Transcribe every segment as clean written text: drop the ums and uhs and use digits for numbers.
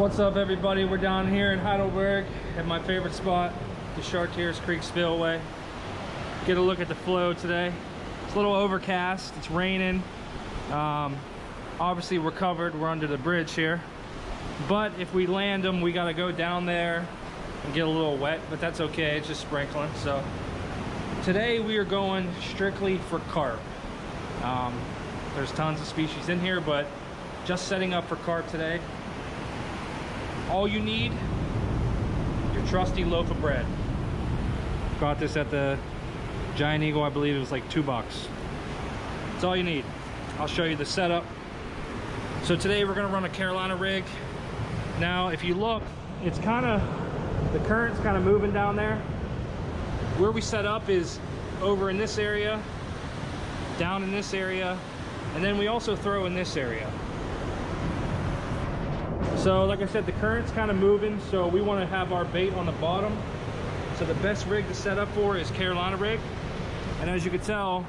What's up, everybody? We're down here in Heidelberg at my favorite spot, the Chartiers Creek Spillway. Get a look at the flow today. It's a little overcast, it's raining. Obviously we're covered, we're under the bridge here. But if we land them, we gotta go down there and get a little wet, but that's okay, it's just sprinkling. So today we are going strictly for carp. There's tons of species in here, but just setting up for carp today. All you need, your trusty loaf of bread. Got this at the Giant Eagle, I believe it was like $2. That's all you need. I'll show you the setup. So today we're gonna run a Carolina rig. Now, if you look, it's the current's kind of moving down there. Where we set up is over in this area, down in this area, and then we also throw in this area. So like I said, the current's kind of moving, so we want to have our bait on the bottom. So the best rig to set up for is Carolina rig. And as you can tell,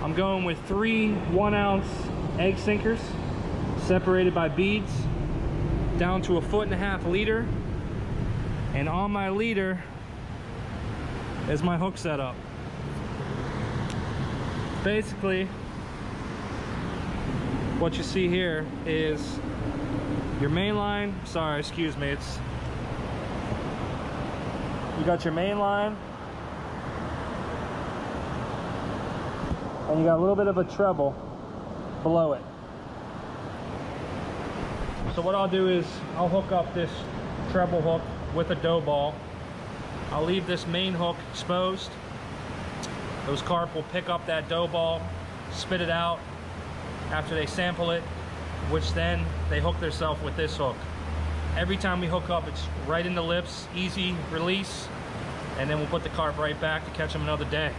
I'm going with 3 1-ounce egg sinkers separated by beads down to a 1.5 leader. And on my leader is my hook setup. Basically, what you see here is your main line. Sorry, excuse me, you got your main line and you got a little bit of a treble below it. So what I'll do is I'll hook up this treble hook with a dough ball. I'll leave this main hook exposed. Those carp will pick up that dough ball, spit it out after they sample it, which then they hook themselves with this hook. Every time we hook up, it's right in the lips, easy release, and then we'll put the carp right back to catch them another day.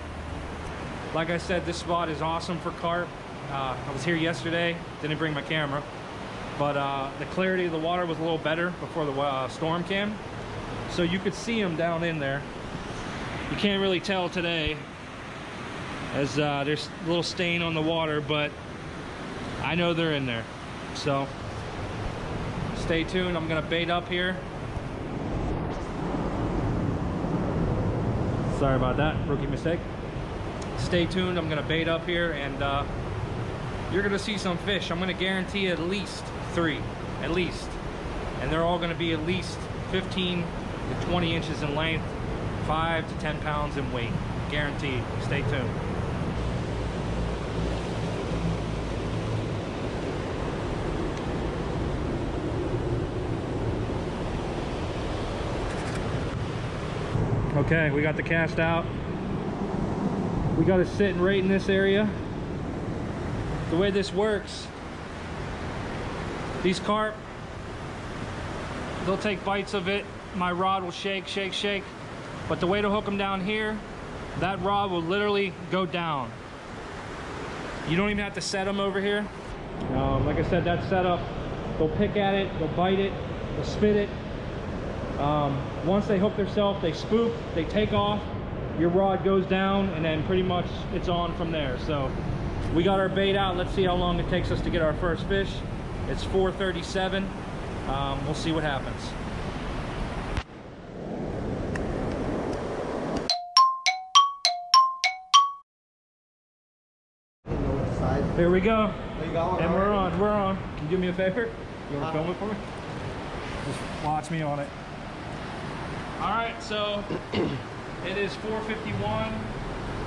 Like I said, this spot is awesome for carp. I was here yesterday, didn't bring my camera, but the clarity of the water was a little better before the storm came, so you could see them down in there. You can't really tell today as there's a little stain on the water, but I know they're in there. So stay tuned. I'm gonna bait up here. Sorry about that, rookie mistake. Stay tuned. I'm gonna bait up here, and you're gonna see some fish. I'm gonna guarantee at least 3, at least, and they're all gonna be at least 15 to 20 inches in length, 5 to 10 pounds in weight, guaranteed. Stay tuned. Okay, we got the cast out. We got it sitting right in this area. The way this works, these carp, they'll take bites of it. My rod will shake, shake, shake. But the way to hook them down here, that rod will literally go down. You don't even have to set them over here. Like I said, that setup, they'll pick at it, they'll bite it, they'll spit it. Once they hook themselves, they spook, they take off, your rod goes down, and then pretty much it's on from there. So we got our bait out. Let's see how long it takes us to get our first fish. It's 4:37. We'll see what happens. Here we go. And we're on. Can you do me a favor? You want to film it for me? Just watch me on it. All right, so it is 4:51.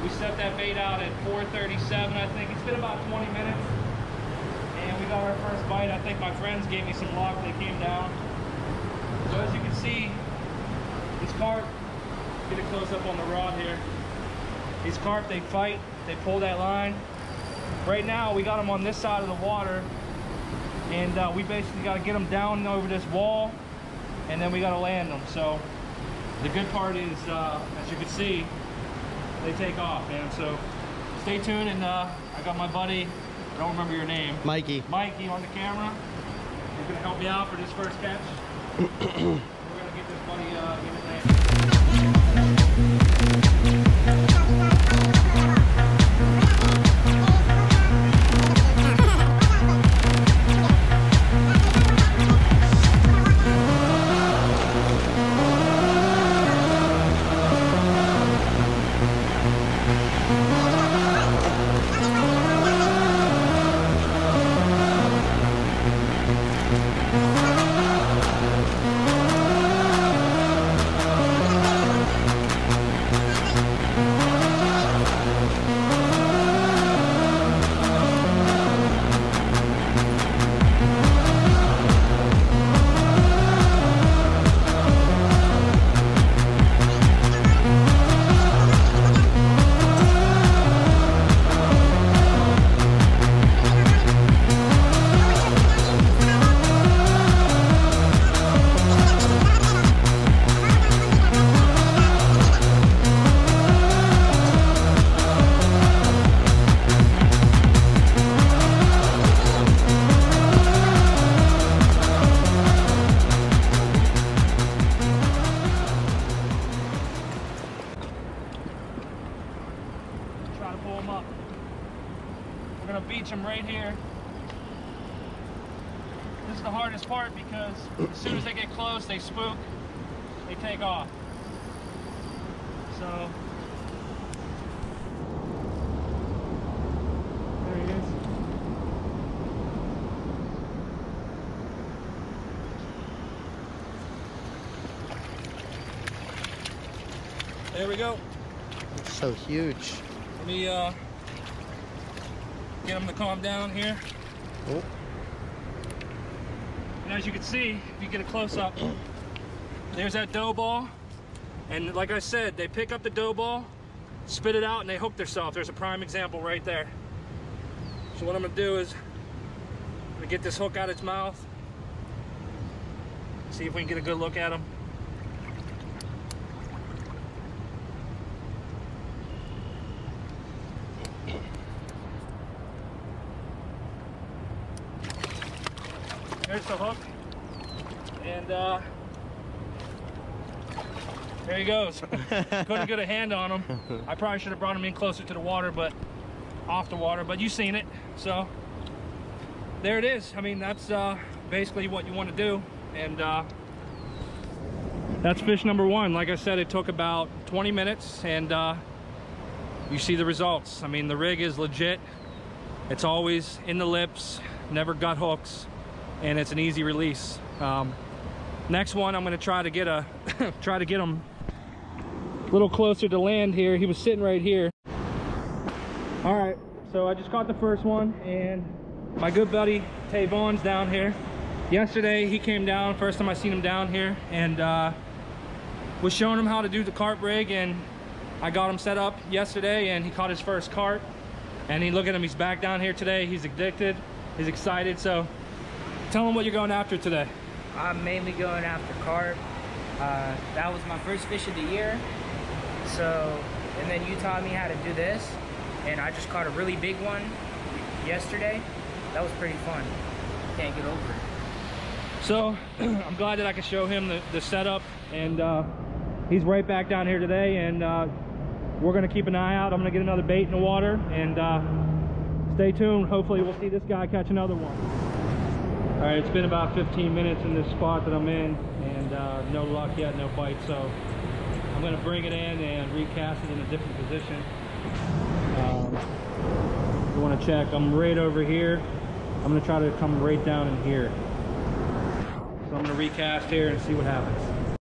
We set that bait out at 4:37, I think. It's been about 20 minutes. And we got our first bite. I think my friends gave me some luck. They came down. So as you can see, these carp, get a close up on the rod here. These carp, they fight, they pull that line. Right now, we got them on this side of the water. And we basically got to get them down over this wall. And then we got to land them. So the good part is, as you can see, they take off, man. So stay tuned, and I got my buddy, I don't remember your name. Mikey on the camera. He's gonna help me out for this first catch. We're gonna get this buddy, get it landed. Beach them right here. This is the hardest part because as soon as they get close, they spook, they take off. So there he is. There we go. It's so huge. Let me get them to calm down here. Oh. And as you can see, if you get a close-up, there's that dough ball. And like I said, they pick up the dough ball, spit it out, and they hook themselves. There's a prime example right there. So what I'm gonna do is, I'm gonna get this hook out of its mouth. See if we can get a good look at him. There's the hook, and there he goes. Couldn't get a hand on him. I probably should have brought him in closer to the water, but off the water, but you've seen it. So there it is. I mean, that's basically what you want to do, and that's fish number one. Like I said, it took about 20 minutes, and you see the results. I mean, the rig is legit. It's always in the lips, never gut hooks, and it's an easy release. Next one, I'm going to try to get a try to get him a little closer to land here. He was sitting right here. All right, so I just caught the first one, and my good buddy Tavon's down here. Yesterday he came down, first time I seen him down here, and was showing him how to do the carp rig, and I got him set up yesterday, and he caught his first carp. And look at him, he's back down here today. He's addicted, he's excited. So tell him what you're going after today. I'm mainly going after carp. That was my first fish of the year. So, and then you taught me how to do this, and I just caught a really big one yesterday. That was pretty fun. Can't get over it. So I'm glad that I could show him the setup, and he's right back down here today, and we're gonna keep an eye out. I'm gonna get another bait in the water, and stay tuned. Hopefully we'll see this guy catch another one. All right, it's been about 15 minutes in this spot that I'm in, and no luck yet, no bite. So I'm gonna bring it in and recast it in a different position. You wanna check, I'm right over here. I'm gonna try to come right down in here. So I'm gonna recast here and see what happens.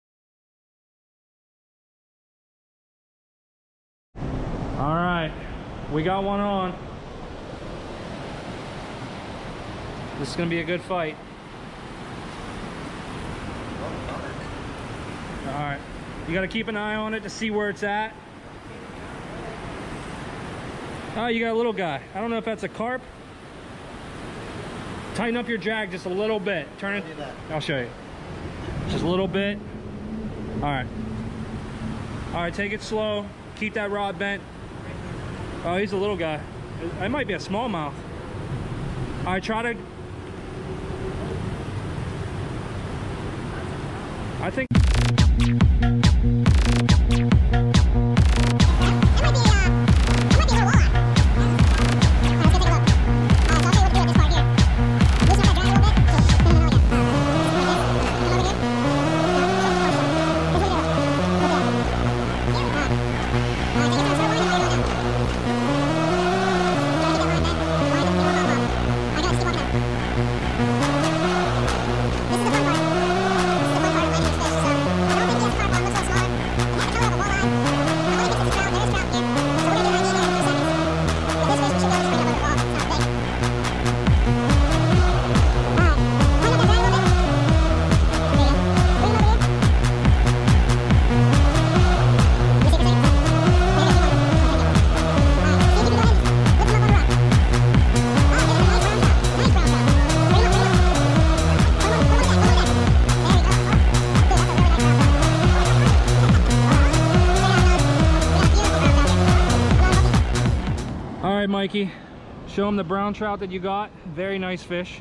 All right, we got one on. This is gonna be a good fight. All right, you gotta keep an eye on it to see where it's at. Oh, you got a little guy. I don't know if that's a carp. Tighten up your drag just a little bit. Turn it. I'll show you. Just a little bit. All right. All right, take it slow. Keep that rod bent. Oh, he's a little guy. It might be a smallmouth. All right, try to. I think. Mikey, show him the brown trout that you got. Very nice fish.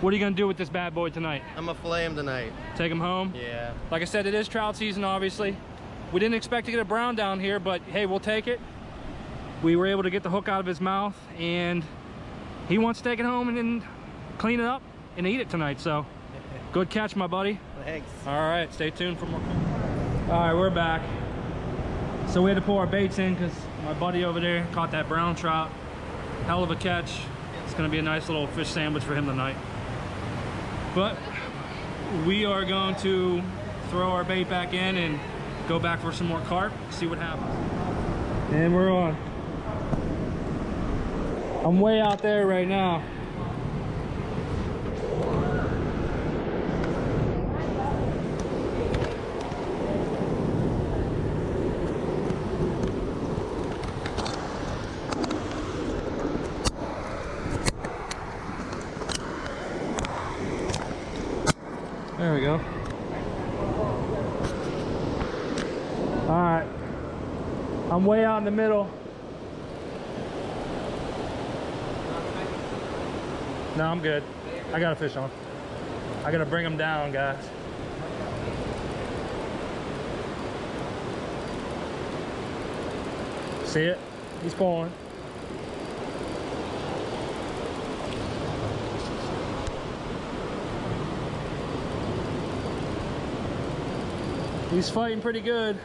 What are you gonna do with this bad boy tonight? I'm gonna fillet him tonight. Take him home? Yeah. Like I said, it is trout season, obviously. We didn't expect to get a brown down here, but hey, we'll take it. We were able to get the hook out of his mouth, and he wants to take it home and then clean it up and eat it tonight. So good catch, my buddy. Thanks. All right, stay tuned for more. All right, we're back. So we had to pull our baits in because my buddy over there caught that brown trout. Hell of a catch. It's gonna be a nice little fish sandwich for him tonight. But we are going to throw our bait back in and go back for some more carp, see what happens. And we're on. I'm way out there right now. There we go. All right, I'm way out in the middle. No, I'm good. I got a fish on. I gotta bring him down, guys. See it? He's pulling. He's fighting pretty good.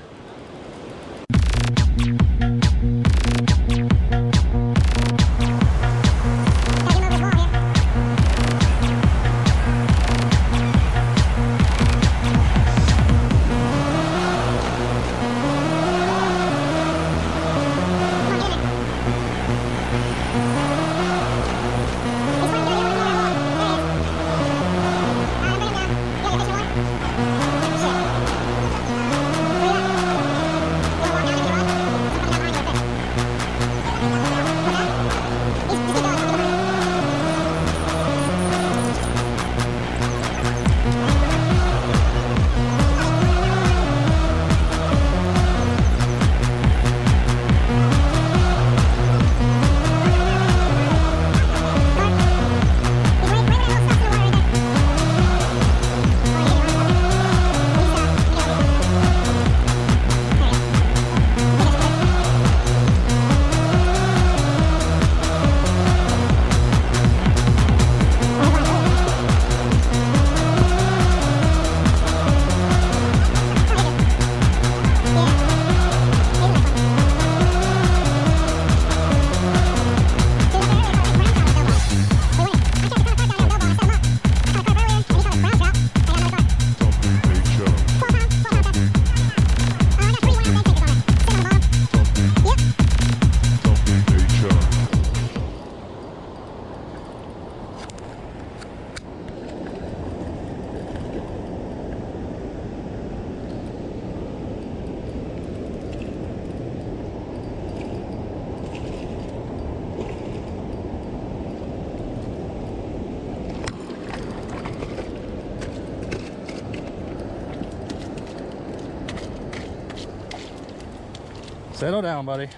Settle down, buddy.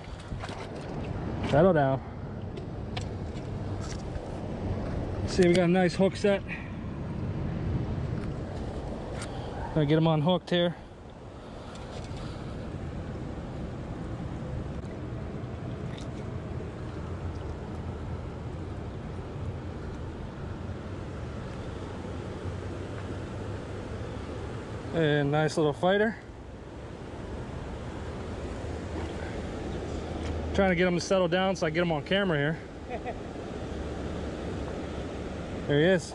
Settle down. See, we got a nice hook set. Gonna get him unhooked here. And nice little fighter. Trying to get him to settle down so I get him on camera here. There he is.